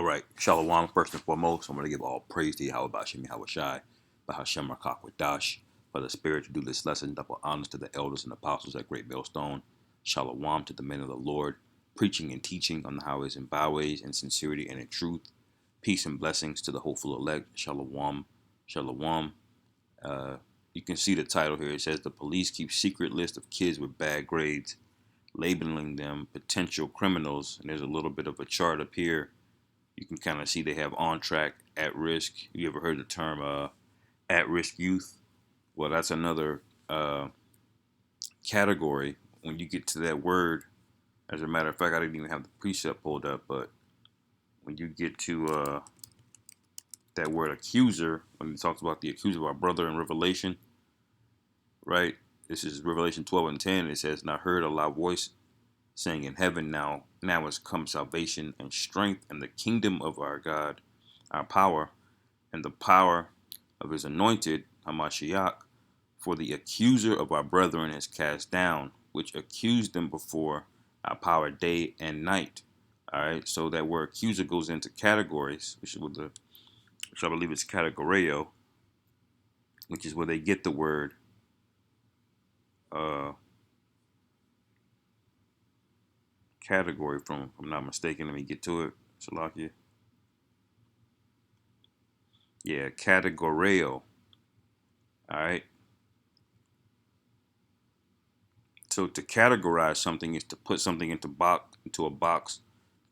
All right, Shalom, first and foremost, I'm going to give all praise to Yahweh Bashim Yahweh Shai, Bahashem Rakak Dash, for the spirit to do this lesson. Double honors to the elders and apostles at Great Millstone. Shalom to the men of the Lord, preaching and teaching on the highways and byways in sincerity and in truth. Peace and blessings to the hopeful elect. Shalom, Shalom. You can see the title here. It says the police keep secret list of kids with bad grades, labeling them potential criminals. And there's a little bit of a chart up here. You can kind of see they have on track, at risk. You ever heard the term at risk youth? Well, that's another category. When you get to that word, as a matter of fact, I didn't even have the precept pulled up, but when you get to that word accuser, when he talks about the accuser of our brother in Revelation, right? This is Revelation 12 and 10. It says, "And I heard a loud voice saying in heaven, now has come salvation and strength and the kingdom of our God, our power, and the power of his anointed, Hamashiach, for the accuser of our brethren is cast down, which accused them before our power day and night." All right, so that word accuser goes into categories, which I believe it's categoreo, which is where they get the word category from, if I'm not mistaken. Let me get to it. Salachya. Yeah, categoreo. All right. So to categorize something is to put something into a box,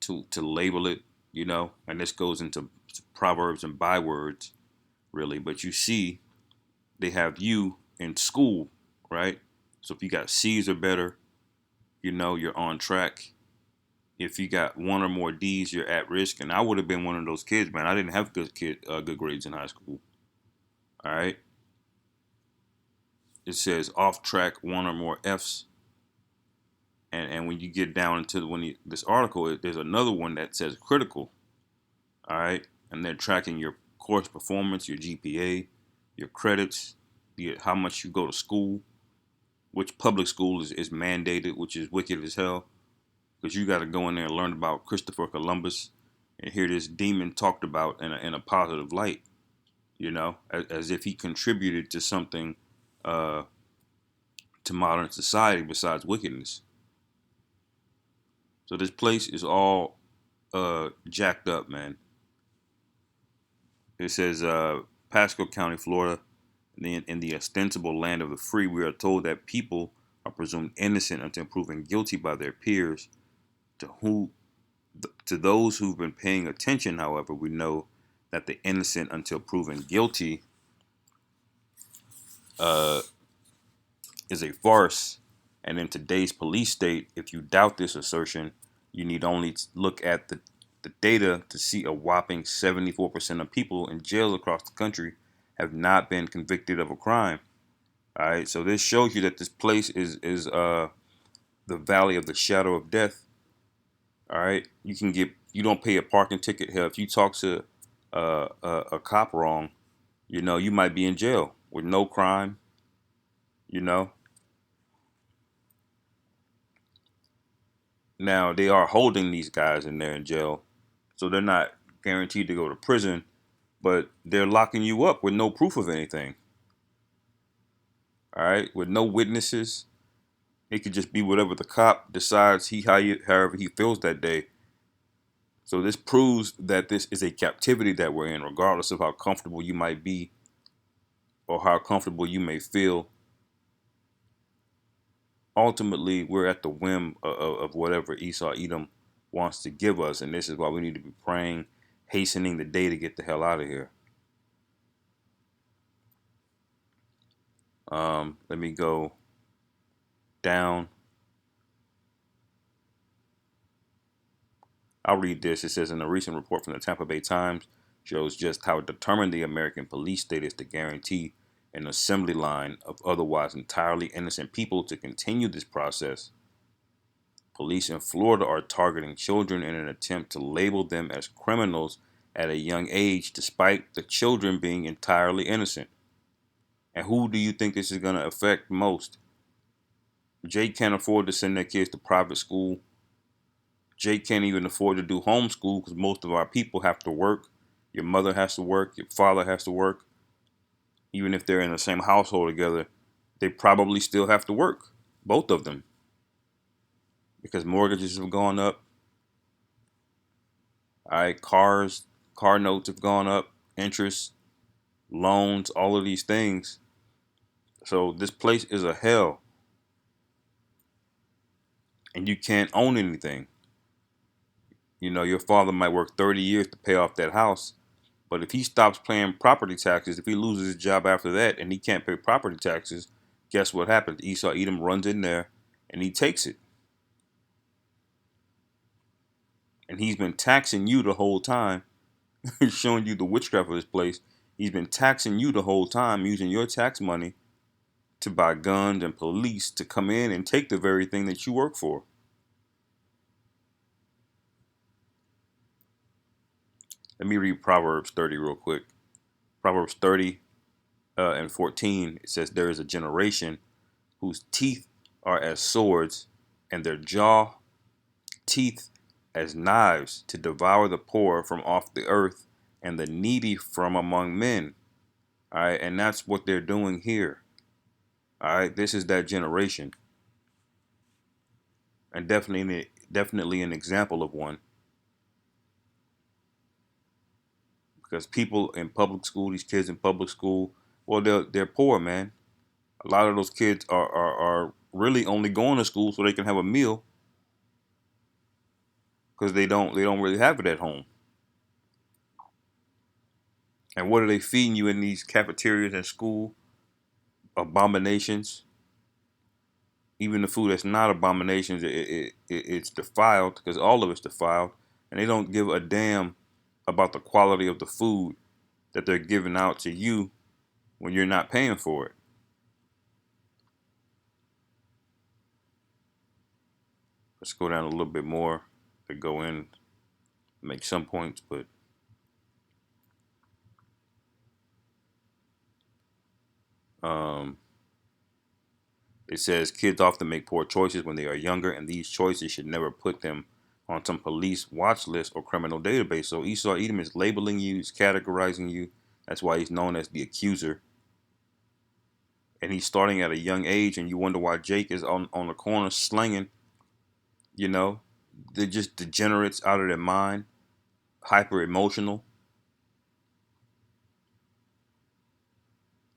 to label it, and this goes into proverbs and bywords, really. But you see, they have you in school, right? So if you got C's or better, you're on track. If you got one or more D's, you're at risk. And I would have been one of those kids, man. I didn't have good grades in high school. All right. It says off track, one or more F's. And when you get down into this article, there's another one that says critical. All right. And they're tracking your course performance, your GPA, your credits, how much you go to school, which public school is mandated, which is wicked as hell. Because you got to go in there and learn about Christopher Columbus and hear this demon talked about in a positive light, as if he contributed to something to modern society besides wickedness. So this place is all jacked up, man. It says Pasco County, Florida, in the ostensible land of the free, we are told that people are presumed innocent until proven guilty by their peers. To those who've been paying attention, however, we know that the innocent until proven guilty is a farce. And in today's police state, if you doubt this assertion, you need only look at the data to see a whopping 74% of people in jails across the country have not been convicted of a crime. All right, so this shows you that this place is the valley of the shadow of death. All right, you don't pay a parking ticket. Hell, if you talk to a cop wrong, you might be in jail with no crime. Now they are holding these guys in there in jail, so they're not guaranteed to go to prison, but they're locking you up with no proof of anything. All right, with no witnesses. It could just be whatever the cop decides however he feels that day. So this proves that this is a captivity that we're in, regardless of how comfortable you might be or how comfortable you may feel. Ultimately, we're at the whim of whatever Esau Edom wants to give us, and this is why we need to be praying, hastening the day to get the hell out of here. Let me go down. I'll read this. It says, in a recent report from the Tampa Bay Times, shows just how determined the American police state is to guarantee an assembly line of otherwise entirely innocent people to continue this process. Police in Florida are targeting children in an attempt to label them as criminals at a young age, despite the children being entirely innocent. And who do you think this is going to affect most? Jay can't afford to send their kids to private school. Jake can't even afford to do homeschool because most of our people have to work. Your mother has to work. Your father has to work. Even if they're in the same household together, they probably still have to work, both of them, because mortgages have gone up. All right, car notes have gone up, interest, loans, all of these things. So this place is a hell, and you can't own anything. You know, your father might work 30 years to pay off that house, but if he stops paying property taxes, if he loses his job after that and he can't pay property taxes, guess what happens? Esau Edom runs in there and he takes it. And he's been taxing you the whole time. He's showing you the witchcraft of this place. He's been taxing you the whole time, using your tax money to buy guns and police to come in and take the very thing that you work for. Let me read Proverbs 30 real quick. Proverbs 30 and 14, it says, there is a generation whose teeth are as swords, and their jaw teeth as knives, to devour the poor from off the earth and the needy from among men. All right, and that's what they're doing here. All right, this is that generation, and definitely an example of one, because people in public school, these kids in public school, well, they're poor, man. A lot of those kids are really only going to school so they can have a meal, because they don't really have it at home. And what are they feeding you in these cafeterias at school? Abominations. Even the food that's not abominations, it's defiled, because all of it's defiled, and they don't give a damn about the quality of the food that they're giving out to you when you're not paying for it. Let's go down a little bit more to go in, make some points, but um, it says kids often make poor choices when they are younger, and these choices should never put them on some police watch list or criminal database. So Esau Edom is labeling you, he's categorizing you. That's why he's known as the accuser. And he's starting at a young age, and you wonder why Jake is on the corner slinging. You know, they're just degenerates out of their mind, hyper emotional.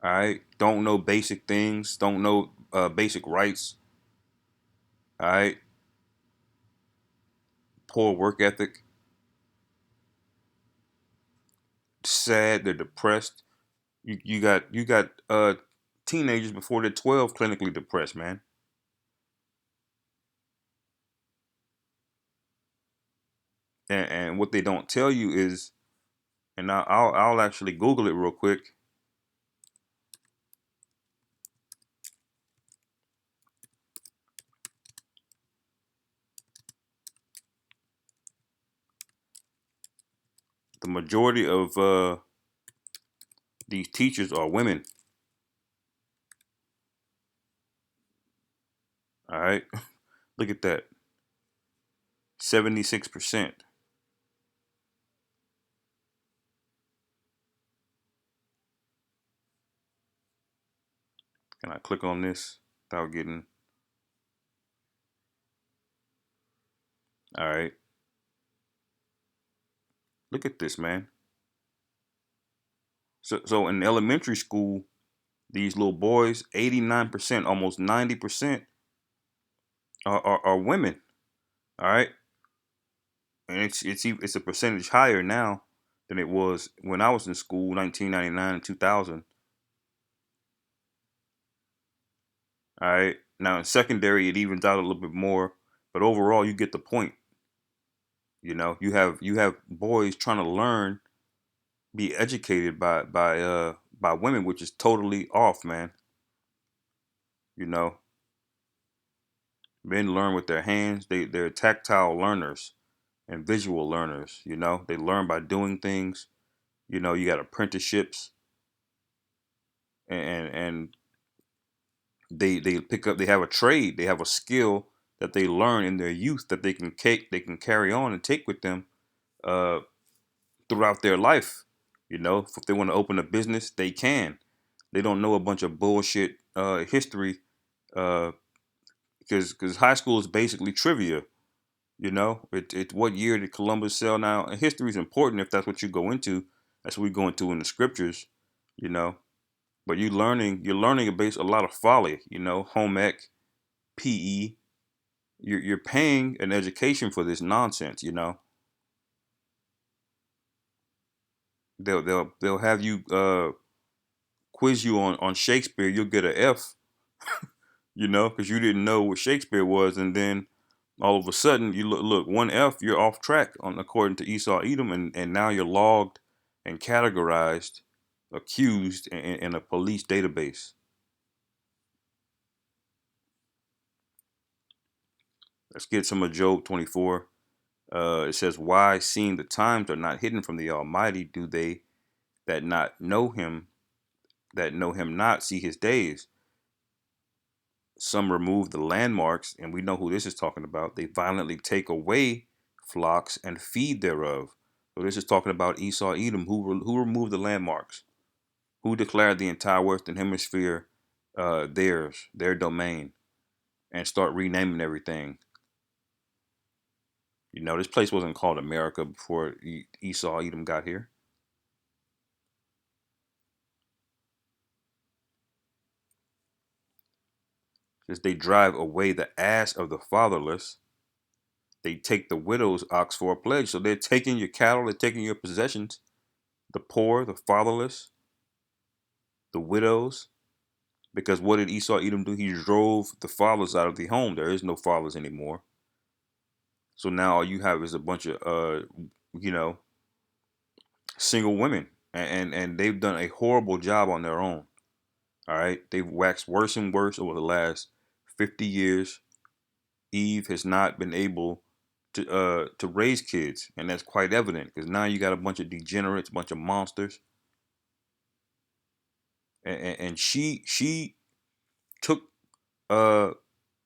All right, don't know basic things, don't know basic rights. All right, poor work ethic, sad, they're depressed. You got teenagers before they're 12 clinically depressed, man. And what they don't tell you is, and I'll actually Google it real quick. The majority of these teachers are women. All right, look at that, 76%. Can I click on this without getting? All right, look at this, man. So in elementary school, these little boys, 89%, almost 90% are women. All right, and it's a percentage higher now than it was when I was in school, 1999 and 2000. All right, now in secondary it evens out a little bit more, but overall you get the point. You know, you have boys trying to learn, be educated by women, which is totally off, man. You know, men learn with their hands. They're tactile learners and visual learners. You know, they learn by doing things. You know, you got apprenticeships, and they pick up. They have a trade. They have a skill that they learn in their youth that they can carry on and take with them uh, throughout their life. You know, if they want to open a business, they can. They don't know a bunch of bullshit history uh, because high school is basically trivia. You know, what year did Columbus sail? Now, history is important if that's what you go into. That's what we go into in the scriptures. You know, but you're learning about a lot of folly. You know, home ec, PE. You're paying an education for this nonsense. You know, they'll have you quiz you on Shakespeare. You'll get an F. You know, because you didn't know what Shakespeare was, and then all of a sudden you look one F, you're off track on according to Esau Edom, and now you're logged and categorized, accused in a police database. Let's get some of Job 24. It says, "Why, seeing the times are not hidden from the Almighty, do they that know him not, see his days? Some remove the landmarks," and we know who this is talking about. "They violently take away flocks and feed thereof." So this is talking about Esau, Edom, who removed the landmarks, who declared the entire Western Hemisphere theirs, their domain, and start renaming everything. You know, this place wasn't called America before Esau, Edom got here. As they drive away the ass of the fatherless, they take the widow's ox for a pledge. So they're taking your cattle, they're taking your possessions, the poor, the fatherless, the widows. Because what did Esau Edom do? He drove the fathers out of the home. There is no fathers anymore. So now all you have is a bunch of you know, single women, and they've done a horrible job on their own. All right, they've waxed worse and worse over the last 50 years. Eve has not been able to raise kids, and that's quite evident because now you got a bunch of degenerates, a bunch of monsters, and took uh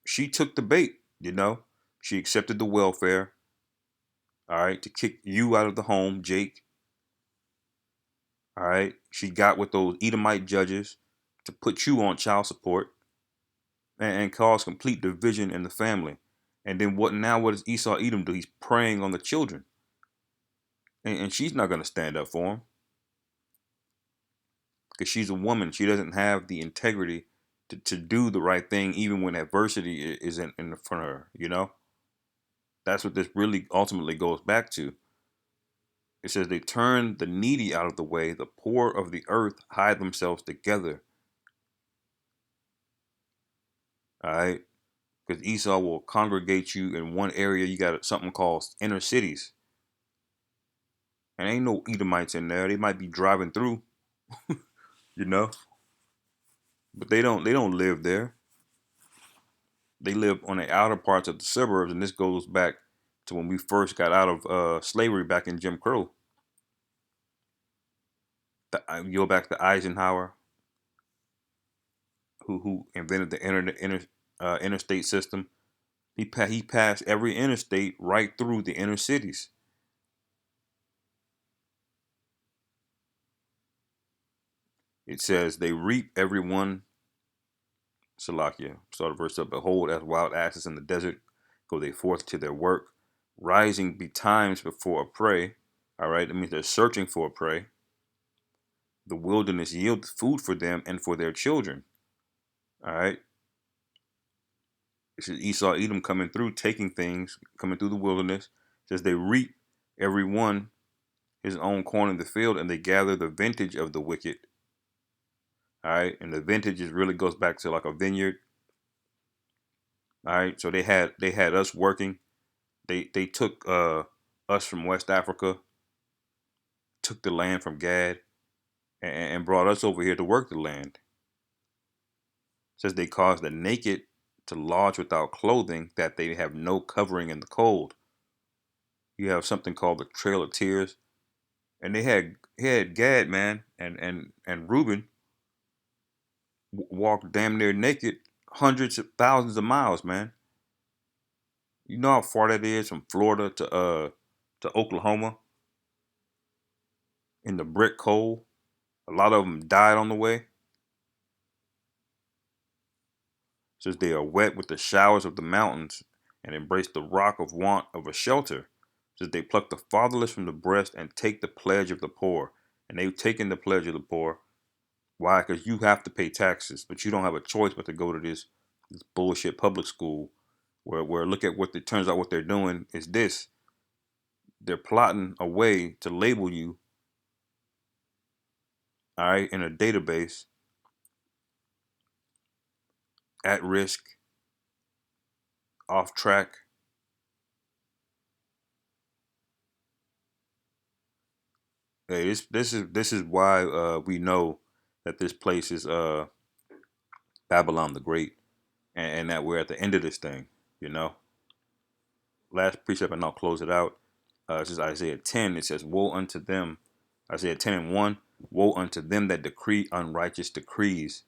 she took the bait. You know, she accepted the welfare. All right, to kick you out of the home, Jake. All right, she got with those Edomite judges to put you on child support and cause complete division in the family. And then what? Now what does Esau Edom do? He's preying on the children, and she's not going to stand up for him because she's a woman. She doesn't have the integrity to do the right thing, even when adversity is in front of her. You know, that's what this really ultimately goes back to. It says they turn the needy out of the way, the poor of the earth hide themselves together. All right, because Esau will congregate you in one area. You got something called inner cities, and ain't no Edomites in there. They might be driving through, you know, but they don't live there. They live on the outer parts of the suburbs, and this goes back to when we first got out of slavery back in Jim Crow. You go back to Eisenhower, who invented the interstate system. He passed every interstate right through the inner cities. It says they reap every one. Salachya, start the verse up. Behold, as wild asses in the desert, go they forth to their work. Rising betimes before a prey. All right, that means they're searching for a prey. The wilderness yields food for them and for their children. All right, this is Esau, Edom coming through, taking things, coming through the wilderness. It says they reap every one his own corn in the field, and they gather the vintage of the wicked. All right, and the vintage is really goes back to like a vineyard. All right, so they had us working. They took us from West Africa, took the land from Gad, and brought us over here to work the land. It says they caused the naked to lodge without clothing, that they have no covering in the cold. You have something called the Trail of Tears, and they had Gad, man, and Reuben walked damn near naked hundreds of thousands of miles, man. You know how far that is from Florida to Oklahoma in the brick cold. A lot of them died on the way since they are wet with the showers of the mountains and embrace the rock of want of a shelter. Since they pluck the fatherless from the breast and take the pledge of the poor. And they've taken the pledge of the poor. Why? Because you have to pay taxes, but you don't have a choice but to go to this bullshit public school where look at what it turns out what they're doing is this. They're plotting a way to label you, all right, in a database at risk, off track. Hey, this is why we know that this place is Babylon the Great, and that we're at the end of this thing. You know, last precept, and I'll close it out. This is Isaiah 10. It says, "Woe unto them." Isaiah 10:1. Woe unto them that decree unrighteous decrees,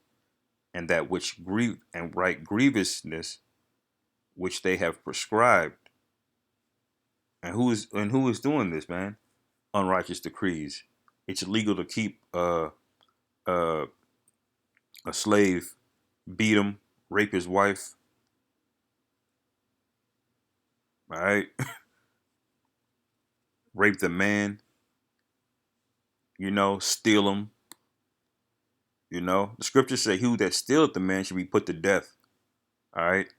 and that which grieve and write grievousness which they have prescribed. And who is doing this, man? Unrighteous decrees. It's illegal to keep uh, a slave, beat him, rape his wife, all right, rape the man, steal him. The scriptures say, "Who that stealeth the man should be put to death." All right,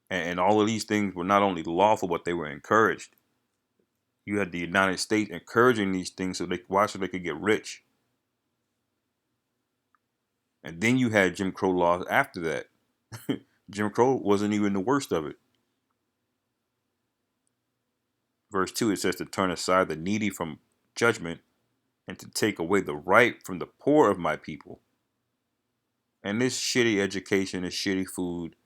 and all of these things were not only lawful, but they were encouraged. You had the United States encouraging these things so they could get rich, and then you had Jim Crow laws after that. Jim Crow wasn't even the worst of it. Verse 2, it says to turn aside the needy from judgment and to take away the right from the poor of my people. And this shitty education, this shitty food,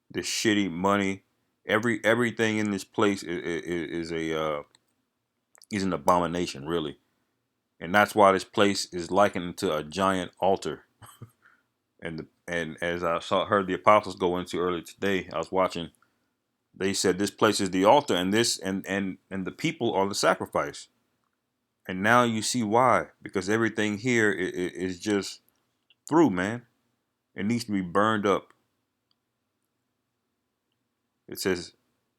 this shitty money, everything in this place is an abomination, really. And that's why this place is likened to a giant altar. And as heard the apostles go into earlier today, I was watching. They said this place is the altar, and and the people are the sacrifice. And now you see why, because everything here is just through, man. It needs to be burned up. It says,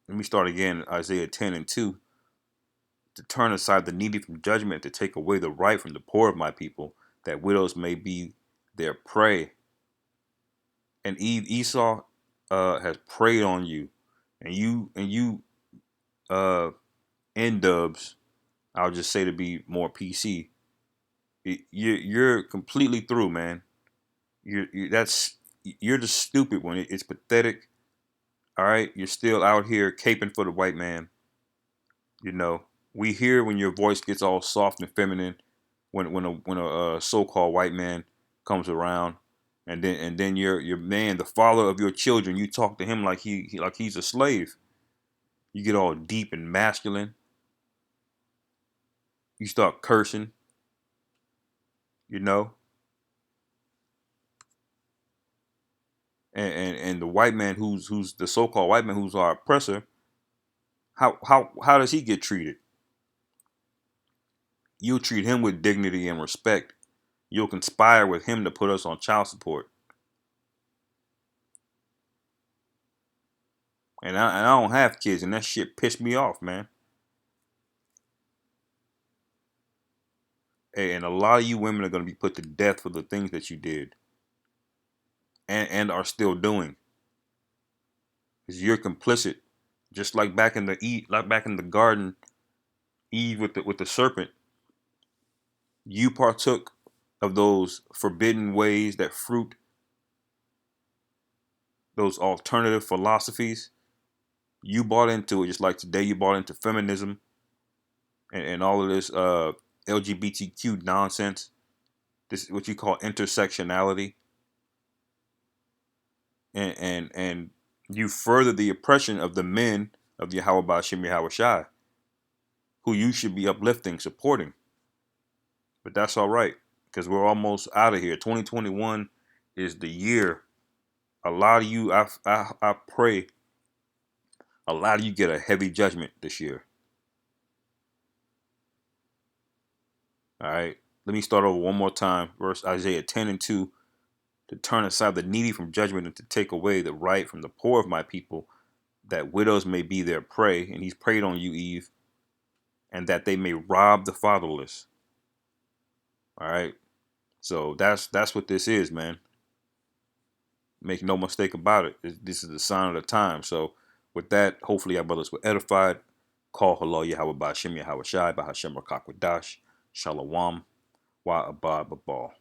let me start again, Isaiah 10:2, to turn aside the needy from judgment, to take away the right from the poor of my people, that widows may be their prey. And Esau has preyed on you, and you N dubs. I'll just say to be more PC. You're completely through, man. You're just stupid when it's pathetic. All right, you're still out here caping for the white man. You know, we hear when your voice gets all soft and feminine when a so-called white man comes around, and then your man, the father of your children, you talk to him like like he's a slave. You get all deep and masculine. You start cursing. You know, and the white man who's the so-called white man who's our oppressor. How does he get treated? You'll treat him with dignity and respect. You'll conspire with him to put us on child support. And I don't have kids, and that shit pissed me off, man. Hey, and a lot of you women are gonna be put to death for the things that you did and are still doing. Because you're complicit. Just like back in the garden, Eve with the serpent, you partook of those forbidden ways, that fruit, those alternative philosophies. You bought into it, just like today you bought into feminism and all of this LGBTQ nonsense. This is what you call intersectionality, and you further the oppression of the men of Yahweh Bashim Yahweh Shai, who you should be uplifting, supporting. But that's all right, because we're almost out of here. 2021 is the year. A lot of you, I pray A lot of you get a heavy judgment this year. All right. Let me start over one more time. Verse Isaiah 10:2. To turn aside the needy from judgment and to take away the right from the poor of my people, that widows may be their prey. And he's preyed on you, Eve, and that they may rob the fatherless. All right. So that's what this is, man. Make no mistake about it. This is the sign of the time. So with that, hopefully our brothers were edified. Call Halal Yahweh Ba'Shem Yahweh Shai Ba'Hashem Rakakwadash. Shalom. Wa Abad Babal.